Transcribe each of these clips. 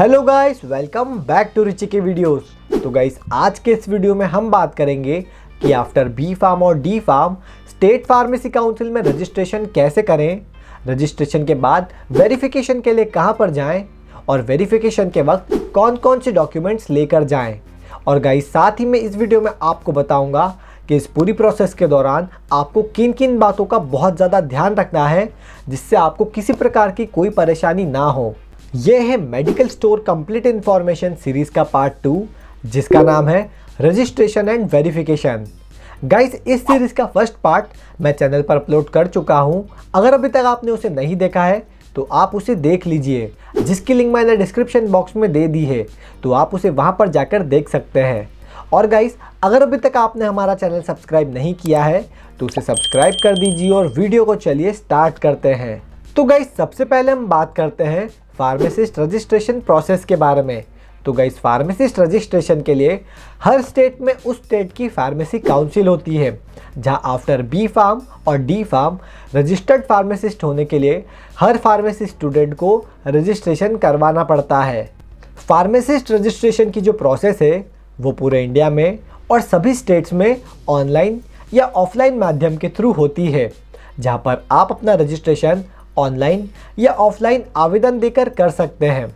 Hello guys, welcome back to Richie के videos. तो guys, आज के इस वीडियो में हम बात करेंगे कि आफ्टर बी फार्म और D pharm state pharmacy council में रजिस्ट्रेशन कैसे करें, रजिस्ट्रेशन के बाद वेरिफिकेशन के लिए कहां पर जाएं और वेरिफिकेशन के वक्त कौन कौन से डॉक्यूमेंट्स लेकर जाएं। और गाइस, साथ ही मैं इस वीडियो में आपको बताऊंगा कि इस पूरी प्रोसेस के दौरान आपको किन किन बातों का बहुत ज़्यादा ध्यान रखना है जिससे आपको किसी प्रकार की कोई परेशानी ना हो। यह है medical store complete information series का पार्ट 2, जिसका नाम है रजिस्ट्रेशन एंड वेरिफिकेशन। गाइस, इस सीरीज़ का फर्स्ट पार्ट मैं चैनल पर अपलोड कर चुका हूं। अगर अभी तक आपने उसे नहीं देखा है तो आप उसे देख लीजिए, जिसकी लिंक मैंने डिस्क्रिप्शन बॉक्स में दे दी है, तो आप उसे वहां पर जाकर देख सकते हैं। और गाइस, अगर अभी तक आपने हमारा चैनल सब्सक्राइब नहीं किया है तो उसे सब्सक्राइब कर दीजिए और वीडियो को चलिए स्टार्ट करते हैं। तो गाइस, सबसे पहले हम बात करते हैं फार्मासिस्ट रजिस्ट्रेशन प्रोसेस के बारे में। तो गाइस, फार्मासिस्ट रजिस्ट्रेशन के लिए हर स्टेट में उस स्टेट की फार्मेसी काउंसिल होती है, जहां आफ्टर बी फार्म और डी फार्म रजिस्टर्ड फार्मासिस्ट होने के लिए हर फार्मेसी स्टूडेंट को रजिस्ट्रेशन करवाना पड़ता है। फार्मासिस्ट रजिस्ट्रेशन की जो प्रोसेस है वो पूरे इंडिया में और सभी स्टेट्स में ऑनलाइन या ऑफलाइन माध्यम के थ्रू होती है, जहां पर आप अपना रजिस्ट्रेशन ऑनलाइन या ऑफलाइन आवेदन देकर कर सकते हैं।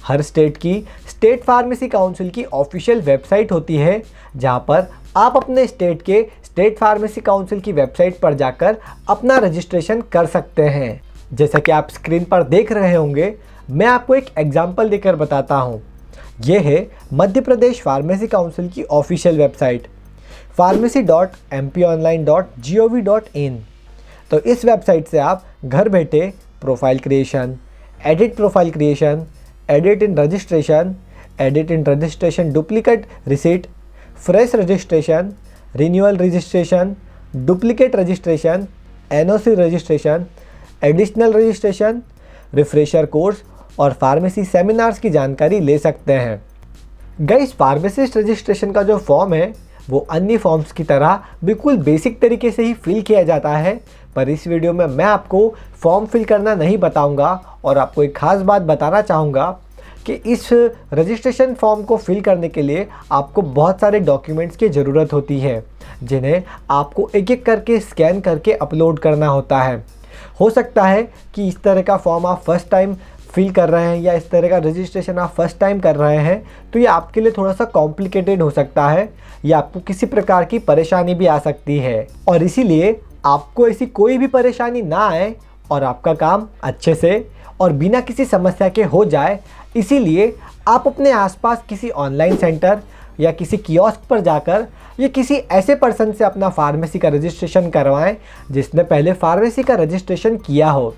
हर स्टेट की स्टेट फार्मेसी काउंसिल की ऑफिशियल वेबसाइट होती है, जहां पर आप अपने स्टेट के स्टेट फार्मेसी काउंसिल की वेबसाइट पर जाकर अपना रजिस्ट्रेशन कर सकते हैं। जैसा कि आप स्क्रीन पर देख रहे होंगे, मैं आपको एक एग्जाम्पल देकर बताता हूं। यह है मध्य प्रदेश फार्मेसी काउंसिल की ऑफिशियल वेबसाइट pharmacy.mponline.gov.in। तो इस वेबसाइट से आप घर बैठे profile creation, edit profile creation, edit इन registration duplicate receipt, fresh registration, renewal registration, duplicate registration, NOC registration, additional registration, refresher course और फार्मेसी सेमिनार्स की जानकारी ले सकते हैं। गाइस, फार्मासिस्ट रजिस्ट्रेशन का जो फॉर्म है वो अन्य फॉर्म्स की तरह बिल्कुल बेसिक तरीके से ही फिल किया जाता है, पर इस वीडियो में मैं आपको फॉर्म फिल करना नहीं बताऊंगा और आपको एक खास बात बताना चाहूँगा कि इस रजिस्ट्रेशन फॉर्म को फिल करने के लिए आपको बहुत सारे डॉक्यूमेंट्स की ज़रूरत होती है, जिन्हें आपको एक एक करके स्कैन करके अपलोड करना होता है। हो सकता है कि इस तरह का फॉर्म आप फर्स्ट टाइम फिल कर रहे हैं या इस तरह का रजिस्ट्रेशन आप फर्स्ट टाइम कर रहे हैं, तो ये आपके लिए थोड़ा सा कॉम्प्लिकेटेड हो सकता है या आपको किसी प्रकार की परेशानी भी आ सकती है। और इसीलिए आपको ऐसी कोई भी परेशानी ना आए और आपका काम अच्छे से और बिना किसी समस्या के हो जाए, इसीलिए आप अपने आसपास किसी ऑनलाइन सेंटर या किसी कियोस्क पर जाकर या किसी ऐसे पर्सन से अपना फार्मेसी का रजिस्ट्रेशन करवाएं जिसने पहले फार्मेसी का रजिस्ट्रेशन किया हो।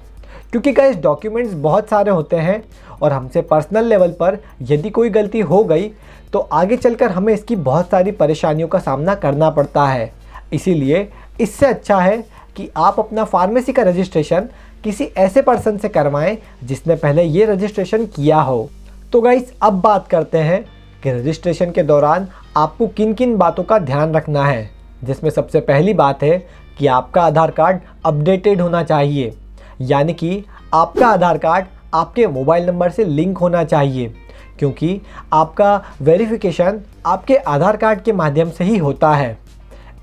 क्योंकि गाइस, डॉक्यूमेंट्स बहुत सारे होते हैं और हमसे पर्सनल लेवल पर यदि कोई गलती हो गई तो आगे चलकर हमें इसकी बहुत सारी परेशानियों का सामना करना पड़ता है। इसीलिए इससे अच्छा है कि आप अपना फार्मेसी का रजिस्ट्रेशन किसी ऐसे पर्सन से करवाएं जिसने पहले ये रजिस्ट्रेशन किया हो। तो गाइस, अब बात करते हैं कि रजिस्ट्रेशन के दौरान आपको किन किन बातों का ध्यान रखना है, जिसमें सबसे पहली बात है कि आपका आधार कार्ड अपडेटेड होना चाहिए, यानी कि आपका आधार कार्ड आपके मोबाइल नंबर से लिंक होना चाहिए, क्योंकि आपका वेरिफिकेशन आपके आधार कार्ड के माध्यम से ही होता है।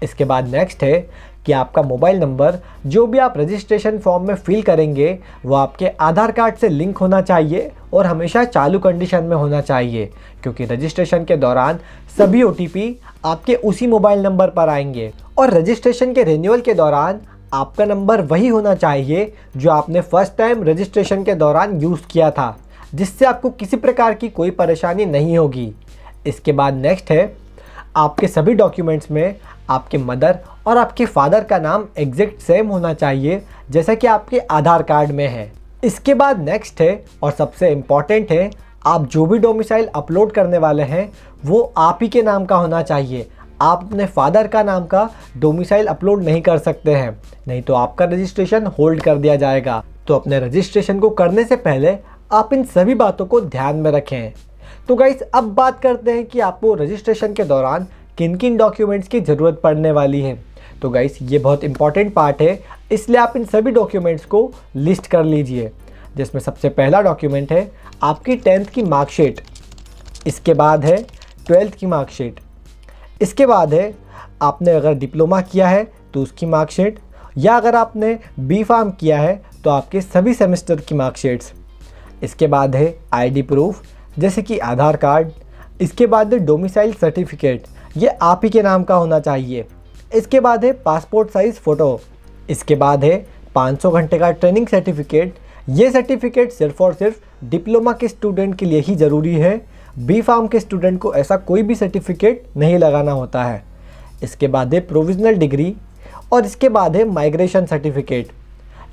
इसके बाद नेक्स्ट है कि आपका मोबाइल नंबर जो भी आप रजिस्ट्रेशन फॉर्म में फिल करेंगे वो आपके आधार कार्ड से लिंक होना चाहिए और हमेशा चालू कंडीशन में होना चाहिए, क्योंकि रजिस्ट्रेशन के दौरान सभी OTP आपके उसी मोबाइल नंबर पर आएंगे। और रजिस्ट्रेशन के रिन्यूअल के दौरान आपका नंबर वही होना चाहिए जो आपने फर्स्ट टाइम रजिस्ट्रेशन के दौरान यूज़ किया था, जिससे आपको किसी प्रकार की कोई परेशानी नहीं होगी। इसके बाद नेक्स्ट है, आपके सभी डॉक्यूमेंट्स में आपके मदर और आपके फादर का नाम एग्जैक्ट सेम होना चाहिए, जैसा कि आपके आधार कार्ड में है। इसके बाद नेक्स्ट है और सबसे इम्पॉर्टेंट है, आप जो भी डोमिसाइल अपलोड करने वाले हैं वो आप ही के नाम का होना चाहिए। आप अपने फादर का नाम का डोमिसाइल अपलोड नहीं कर सकते हैं, नहीं तो आपका रजिस्ट्रेशन होल्ड कर दिया जाएगा। तो अपने रजिस्ट्रेशन को करने से पहले आप इन सभी बातों को ध्यान में रखें। तो गाइस, अब बात करते हैं कि आपको रजिस्ट्रेशन के दौरान किन किन डॉक्यूमेंट्स की ज़रूरत पड़ने वाली है। तो गाइस, ये बहुत इंपॉर्टेंट पार्ट है, इसलिए आप इन सभी डॉक्यूमेंट्स को लिस्ट कर लीजिए। जिसमें सबसे पहला डॉक्यूमेंट है आपकी 10th की मार्कशीट, इसके बाद है 12th की मार्कशीट, इसके बाद है आपने अगर डिप्लोमा किया है तो उसकी मार्कशीट, या अगर आपने बी फार्म किया है तो आपके सभी सेमेस्टर की मार्कशीट्स, इसके बाद है आईडी प्रूफ जैसे कि आधार कार्ड, इसके बाद है डोमिसाइल सर्टिफिकेट, ये आप ही के नाम का होना चाहिए, इसके बाद है पासपोर्ट साइज़ फ़ोटो, इसके बाद है 500 घंटे का ट्रेनिंग सर्टिफिकेट। ये सर्टिफिकेट सिर्फ और सिर्फ डिप्लोमा के स्टूडेंट के लिए ही ज़रूरी है, बी फार्म के स्टूडेंट को ऐसा कोई भी सर्टिफिकेट नहीं लगाना होता है। इसके बाद है प्रोविज़नल डिग्री और इसके बाद है माइग्रेशन सर्टिफिकेट।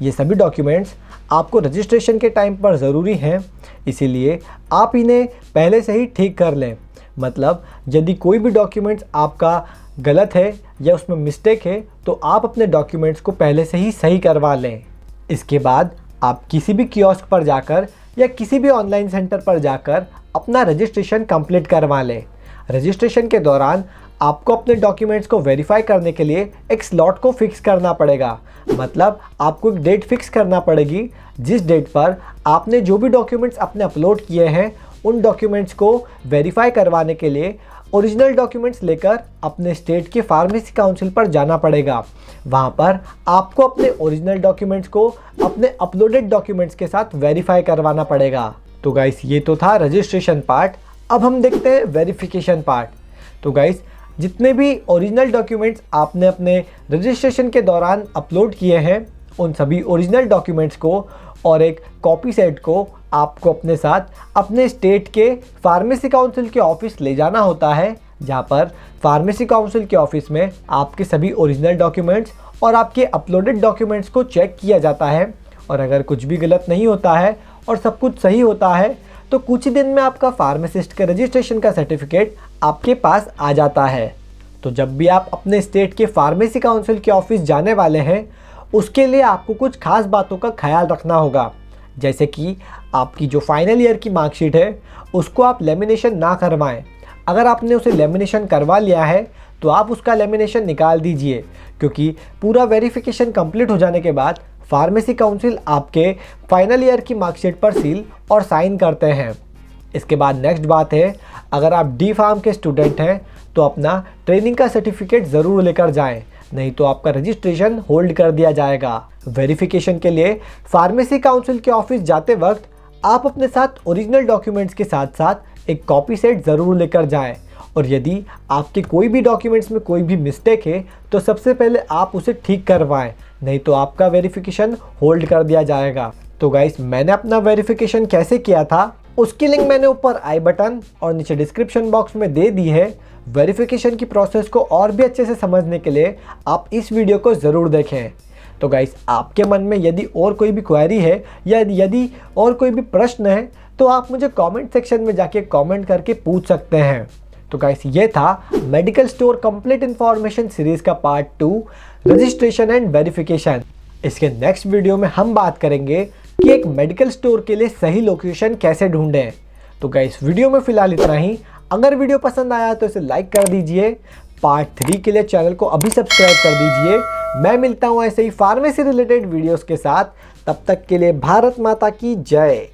ये सभी डॉक्यूमेंट्स आपको रजिस्ट्रेशन के टाइम पर ज़रूरी हैं, इसीलिए आप इन्हें पहले से ही ठीक कर लें। मतलब यदि कोई भी डॉक्यूमेंट्स आपका गलत है या उसमें मिस्टेक है तो आप अपने डॉक्यूमेंट्स को पहले से ही सही करवा लें। इसके बाद आप किसी भी कियोस्क पर जाकर या किसी भी ऑनलाइन सेंटर पर जाकर अपना रजिस्ट्रेशन कंप्लीट करवा लें। रजिस्ट्रेशन के दौरान आपको अपने डॉक्यूमेंट्स को वेरीफाई करने के लिए एक स्लॉट को फिक्स करना पड़ेगा। मतलब आपको एक डेट फिक्स करना पड़ेगी जिस डेट पर आपने जो भी डॉक्यूमेंट्स अपने अपलोड किए हैं उन डॉक्यूमेंट्स को वेरीफाई करवाने के लिए ओरिजिनल डॉक्यूमेंट्स लेकर अपने स्टेट के फार्मेसी काउंसिल पर जाना पड़ेगा। वहाँ पर आपको अपने ओरिजिनल डॉक्यूमेंट्स को अपने अपलोडेड डॉक्यूमेंट्स के साथ वेरीफाई करवाना पड़ेगा। तो गाइस ये तो था रजिस्ट्रेशन पार्ट। अब हम देखते हैं वेरिफिकेशन पार्ट। तो गाइस जितने भी ओरिजिनल डॉक्यूमेंट्स आपने अपने रजिस्ट्रेशन के दौरान अपलोड किए हैं उन सभी ओरिजिनल डॉक्यूमेंट्स को और एक कॉपी सेट को आपको अपने साथ अपने स्टेट के फार्मेसी काउंसिल के ऑफिस ले जाना होता है, जहाँ पर फार्मेसी काउंसिल के ऑफिस में आपके सभी ओरिजिनल डॉक्यूमेंट्स और आपके अपलोडेड डॉक्यूमेंट्स को चेक किया जाता है। और अगर कुछ भी गलत नहीं होता है और सब कुछ सही होता है तो कुछ ही दिन में आपका फार्मासिस्ट के रजिस्ट्रेशन का सर्टिफिकेट आपके पास आ जाता है। तो जब भी आप अपने स्टेट के फार्मेसी काउंसिल के ऑफिस जाने वाले हैं उसके लिए आपको कुछ खास बातों का ख्याल रखना होगा, जैसे कि आपकी जो फाइनल ईयर की मार्कशीट है उसको आप लेमिनेशन ना करवाएं। अगर आपने उसे लेमिनेशन करवा लिया है तो आप उसका लेमिनेशन निकाल दीजिए, क्योंकि पूरा वेरिफिकेशन कंप्लीट हो जाने के बाद फार्मेसी काउंसिल आपके फाइनल ईयर की मार्कशीट पर सील और साइन करते हैं। इसके बाद नेक्स्ट बात है, अगर आप डी फार्म के स्टूडेंट हैं तो अपना ट्रेनिंग का सर्टिफिकेट ज़रूर लेकर जाएं, नहीं तो आपका रजिस्ट्रेशन होल्ड कर दिया जाएगा। वेरिफिकेशन के लिए फार्मेसी काउंसिल के ऑफिस जाते वक्त आप अपने साथ ओरिजिनल डॉक्यूमेंट्स के साथ साथ एक कॉपी सेट ज़रूर लेकर जाएं। और यदि आपके कोई भी डॉक्यूमेंट्स में कोई भी मिस्टेक है तो सबसे पहले आप उसे ठीक करवाएं, नहीं तो आपका वेरिफिकेशन होल्ड कर दिया जाएगा। तो गाइस मैंने अपना वेरिफिकेशन कैसे किया था उसकी लिंक मैंने ऊपर आई बटन और नीचे डिस्क्रिप्शन बॉक्स में दे दी है। वेरिफिकेशन की प्रोसेस को और भी अच्छे से समझने के लिए आप इस वीडियो को ज़रूर देखें। तो गाइस आपके मन में यदि और कोई भी क्वेरी है या यदि और कोई भी प्रश्न है तो आप मुझे कमेंट सेक्शन में जाके कमेंट करके पूछ सकते हैं। तो गाइस ये था medical store complete information series का पार्ट 2 रजिस्ट्रेशन एंड वेरिफिकेशन। इसके नेक्स्ट वीडियो में हम बात करेंगे कि एक मेडिकल स्टोर के लिए सही लोकेशन कैसे ढूंढें। तो गाइस वीडियो में फ़िलहाल इतना ही। अगर वीडियो पसंद आया तो इसे लाइक कर दीजिए। पार्ट 3 के लिए चैनल को अभी सब्सक्राइब कर दीजिए। मैं मिलता हूँ ऐसे ही फार्मेसी रिलेटेड वीडियोस के साथ। तब तक के लिए भारत माता की जय।